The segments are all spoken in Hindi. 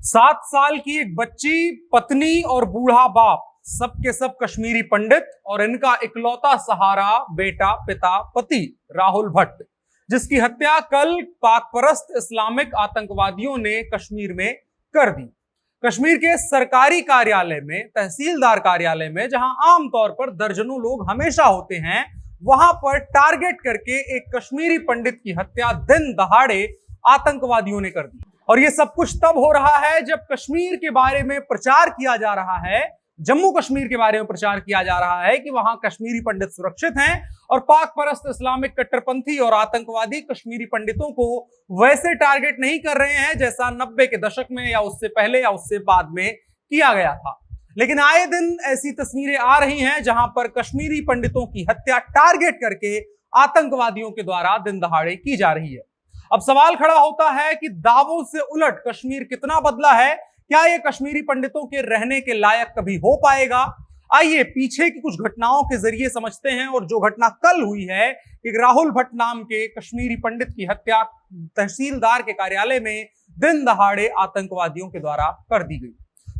7 साल की एक बच्ची, पत्नी और बूढ़ा बाप, सब के सब कश्मीरी पंडित और इनका इकलौता सहारा बेटा, पिता, पति राहुल भट्ट, जिसकी हत्या कल पाक परस्त इस्लामिक आतंकवादियों ने कश्मीर में कर दी। कश्मीर के सरकारी कार्यालय में, तहसीलदार कार्यालय में, जहां आमतौर पर दर्जनों लोग हमेशा होते हैं, वहां पर टारगेट करके एक कश्मीरी पंडित की हत्या दिन दहाड़े आतंकवादियों ने कर दी। और ये सब कुछ तब हो रहा है जब कश्मीर के बारे में प्रचार किया जा रहा है, जम्मू कश्मीर के बारे में प्रचार किया जा रहा है कि वहां कश्मीरी पंडित सुरक्षित हैं और पाक परस्त इस्लामिक कट्टरपंथी और आतंकवादी कश्मीरी पंडितों को वैसे टारगेट नहीं कर रहे हैं जैसा 90 के दशक में या उससे पहले या उससे बाद में किया गया था। लेकिन आए दिन ऐसी तस्वीरें आ रही हैं जहां पर कश्मीरी पंडितों की हत्या टारगेट करके आतंकवादियों के द्वारा दिन दहाड़े की जा रही है। अब सवाल खड़ा होता है कि दावों से उलट कश्मीर कितना बदला है? क्या यह कश्मीरी पंडितों के रहने के लायक कभी हो पाएगा? आइए पीछे की कुछ घटनाओं के जरिए समझते हैं। और जो घटना कल हुई है, एक राहुल भट्ट नाम के कश्मीरी पंडित की हत्या तहसीलदार के कार्यालय में दिन दहाड़े आतंकवादियों के द्वारा कर दी गई।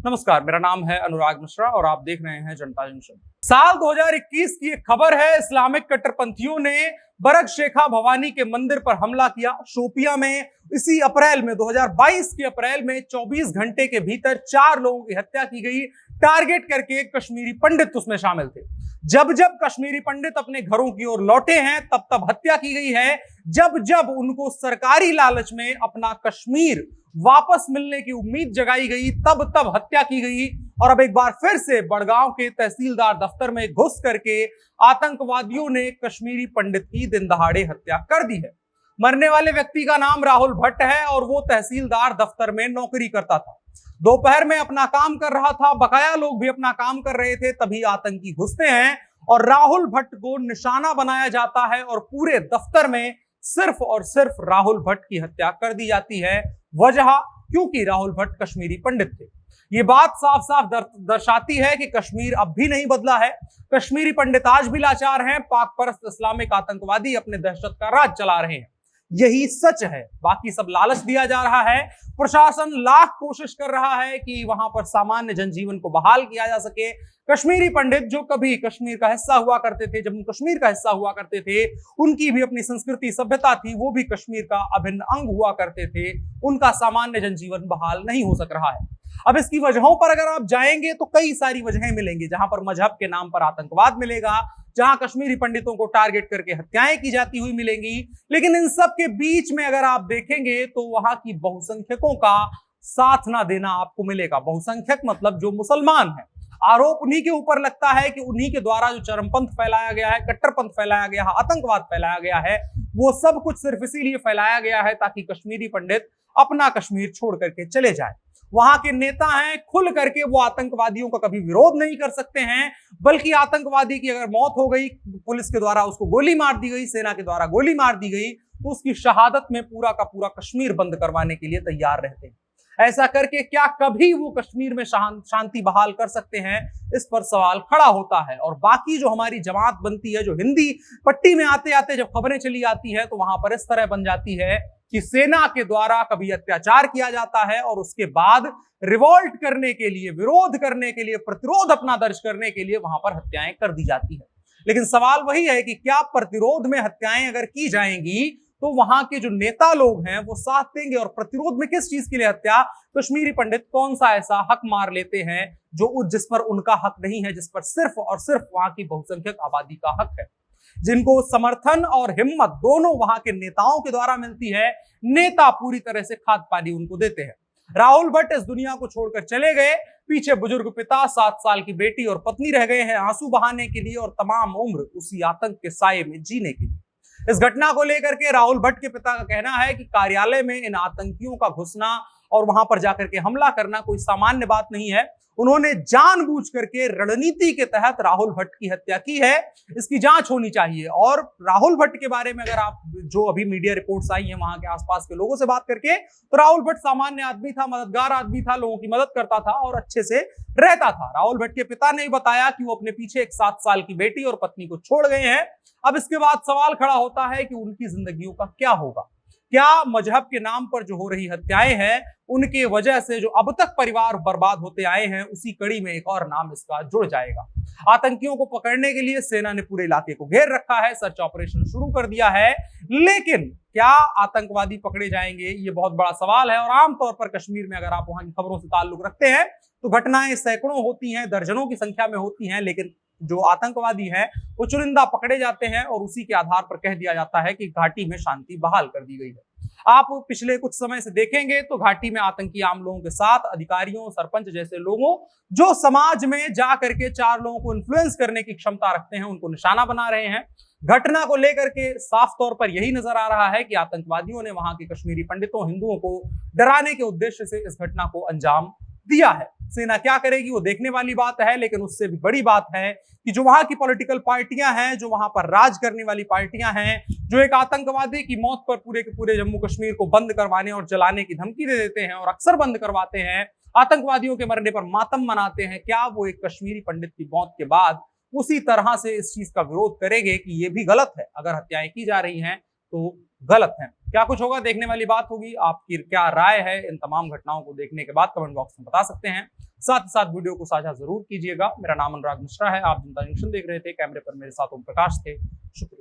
नमस्कार, मेरा नाम है अनुराग मिश्रा और आप देख रहे हैं जनता जंक्शन। साल 2021 की एक खबर है, इस्लामिक कट्टरपंथियों ने बरग शेखा भवानी के मंदिर पर हमला किया शोपिया में। इसी अप्रैल में 2022 के अप्रैल में 24 घंटे के भीतर 4 लोगों की हत्या की गई, टारगेट करके कश्मीरी पंडित उसमें शामिल थे। जब जब कश्मीरी पंडित अपने घरों की ओर लौटे हैं तब तब हत्या की गई है। जब जब उनको सरकारी लालच में अपना कश्मीर वापस मिलने की उम्मीद जगाई गई तब तब हत्या की गई। और अब एक बार फिर से बड़गांव के तहसीलदार दफ्तर में घुस करके आतंकवादियों ने कश्मीरी पंडित की दिन दहाड़े हत्या कर दी है। मरने वाले व्यक्ति का नाम राहुल भट्ट है और वो तहसीलदार दफ्तर में नौकरी करता था। दोपहर में अपना काम कर रहा था, बकाया लोग भी अपना काम कर रहे थे, तभी आतंकी घुसते हैं और राहुल भट्ट को निशाना बनाया जाता है और पूरे दफ्तर में सिर्फ और सिर्फ राहुल भट्ट की हत्या कर दी जाती है। वजह, क्योंकि राहुल भट्ट कश्मीरी पंडित थे। ये बात साफ साफ दर्शाती है कि कश्मीर अब भी नहीं बदला है। कश्मीरी पंडित आज भी लाचार हैं। पाक परस्त इस्लामिक आतंकवादी अपने दहशत का राज चला रहे हैं, यही सच है। बाकी सब लालच दिया जा रहा है। प्रशासन लाख कोशिश कर रहा है कि वहां पर सामान्य जनजीवन को बहाल किया जा सके। कश्मीरी पंडित जो कभी कश्मीर का हिस्सा हुआ करते थे, जम्मू कश्मीर का हिस्सा हुआ करते थे, उनकी भी अपनी संस्कृति सभ्यता थी, वो भी कश्मीर का अभिन्न अंग हुआ करते थे। उनका सामान्य जनजीवन बहाल नहीं हो सक रहा है। अब इसकी वजहों पर अगर आप जाएंगे तो कई सारी वजहें मिलेंगी, जहां पर मजहब के नाम पर आतंकवाद मिलेगा, जहां कश्मीरी पंडितों को टारगेट करके हत्याएं की जाती हुई मिलेंगी। लेकिन इन सब के बीच में अगर आप देखेंगे तो वहां की बहुसंख्यकों का साथ ना देना आपको मिलेगा। बहुसंख्यक मतलब जो मुसलमान है। आरोप उन्हीं के ऊपर लगता है कि उन्हीं के द्वारा जो चरमपंथ फैलाया गया है, कट्टरपंथ फैलाया गया है, आतंकवाद फैलाया गया है, वो सब कुछ सिर्फ इसीलिए फैलाया गया है ताकि कश्मीरी पंडित अपना कश्मीर छोड़ करके चले जाए। वहां के नेता हैं, खुल करके वो आतंकवादियों का कभी विरोध नहीं कर सकते हैं, बल्कि आतंकवादी की अगर मौत हो गई, पुलिस के द्वारा उसको गोली मार दी गई, सेना के द्वारा गोली मार दी गई, तो उसकी शहादत में पूरा का पूरा कश्मीर बंद करवाने के लिए तैयार रहते हैं। ऐसा करके क्या कभी वो कश्मीर में शांति बहाल कर सकते हैं? इस पर सवाल खड़ा होता है। और बाकी जो हमारी जमात बनती है, जो हिंदी पट्टी में आते आते जब खबरें चली आती है तो वहां पर इस तरह बन जाती है कि सेना के द्वारा कभी अत्याचार किया जाता है और उसके बाद रिवोल्ट करने के लिए, विरोध करने के लिए, प्रतिरोध अपना दर्ज करने के लिए वहां पर हत्याएं कर दी जाती है। लेकिन सवाल वही है कि क्या प्रतिरोध में हत्याएं अगर की जाएंगी तो वहां के जो नेता लोग हैं वो साथ देंगे? और प्रतिरोध में किस चीज के लिए हत्या? कश्मीरी पंडित कौन सा ऐसा हक मार लेते हैं जिस पर उनका हक नहीं है, जिस पर सिर्फ और सिर्फ वहां की बहुसंख्यक आबादी का हक है, जिनको समर्थन और हिम्मत दोनों वहां के नेताओं के द्वारा मिलती है। नेता पूरी तरह से खाद पानी उनको देते हैं। राहुल भट्ट इस दुनिया को छोड़कर चले गए। पीछे बुजुर्ग पिता, 7 साल की बेटी और पत्नी रह गए हैं आंसू बहाने के लिए और तमाम उम्र उसी आतंक के साये में जीने के लिए। इस घटना को लेकर के राहुल भट्ट के पिता का कहना है कि कार्यालय में इन आतंकियों का घुसना और वहां पर जाकर के हमला करना कोई सामान्य बात नहीं है। उन्होंने जानबूझ करके रणनीति के तहत राहुल भट्ट की हत्या की है। इसकी जांच होनी चाहिए। और राहुल भट्ट के बारे में अगर आप जो अभी मीडिया रिपोर्ट्स आई हैं वहां के आसपास के लोगों से बात करके, तो राहुल भट्ट सामान्य आदमी था, मददगार आदमी था, लोगों की मदद करता था और अच्छे से रहता था। राहुल भट्ट के पिता ने बताया कि वो अपने पीछे एक 7 साल की बेटी और पत्नी को छोड़ गए हैं। अब इसके बाद सवाल खड़ा होता है कि उनकी जिंदगियों का क्या होगा? क्या मजहब के नाम पर जो हो रही हत्याएं हैं उनके वजह से जो अब तक परिवार बर्बाद होते आए हैं, उसी कड़ी में एक और नाम इसका जुड़ जाएगा। आतंकियों को पकड़ने के लिए सेना ने पूरे इलाके को घेर रखा है, सर्च ऑपरेशन शुरू कर दिया है, लेकिन क्या आतंकवादी पकड़े जाएंगे, ये बहुत बड़ा सवाल है। और आमतौर पर कश्मीर में अगर आप वहां की खबरों से ताल्लुक रखते हैं तो घटनाएं सैकड़ों होती हैं, दर्जनों की संख्या में होती हैं, लेकिन जो आतंकवादी हैं वो चुनिंदा पकड़े जाते हैं और उसी के आधार पर कह दिया जाता है कि घाटी में शांति बहाल कर दी गई है। आप पिछले कुछ समय से देखेंगे तो घाटी में आतंकी आम लोगों के साथ अधिकारियों, सरपंच जैसे लोगों जो समाज में जा करके 4 लोगों को इन्फ्लुएंस करने की क्षमता रखते हैं, उनको निशाना बना रहे हैं। घटना को लेकर के साफ तौर पर यही नजर आ रहा है कि आतंकवादियों ने वहां के कश्मीरी पंडितों, हिंदुओं को डराने के उद्देश्य से इस घटना को अंजाम दिया है। सेना क्या करेगी वो देखने वाली बात है, लेकिन उससे भी बड़ी बात है कि जो वहां की पॉलिटिकल पार्टियां हैं, जो वहां पर राज करने वाली पार्टियां हैं, जो एक आतंकवादी की मौत पर पूरे के पूरे जम्मू कश्मीर को बंद करवाने और जलाने की धमकी दे देते हैं और अक्सर बंद करवाते हैं, आतंकवादियों के मरने पर मातम मनाते हैं, क्या वो एक कश्मीरी पंडित की मौत के बाद उसी तरह से इस चीज का विरोध करेंगे कि ये भी गलत है, अगर हत्याएं की जा रही हैं तो गलत है? क्या कुछ होगा, देखने वाली बात होगी। आपकी क्या राय है इन तमाम घटनाओं को देखने के बाद कमेंट बॉक्स में बता सकते हैं। साथ ही साथ वीडियो को साझा जरूर कीजिएगा। मेरा नाम अनुराग मिश्रा है, आप जनता जंक्शन देख रहे थे, कैमरे पर मेरे साथ ओम प्रकाश थे। शुक्रिया।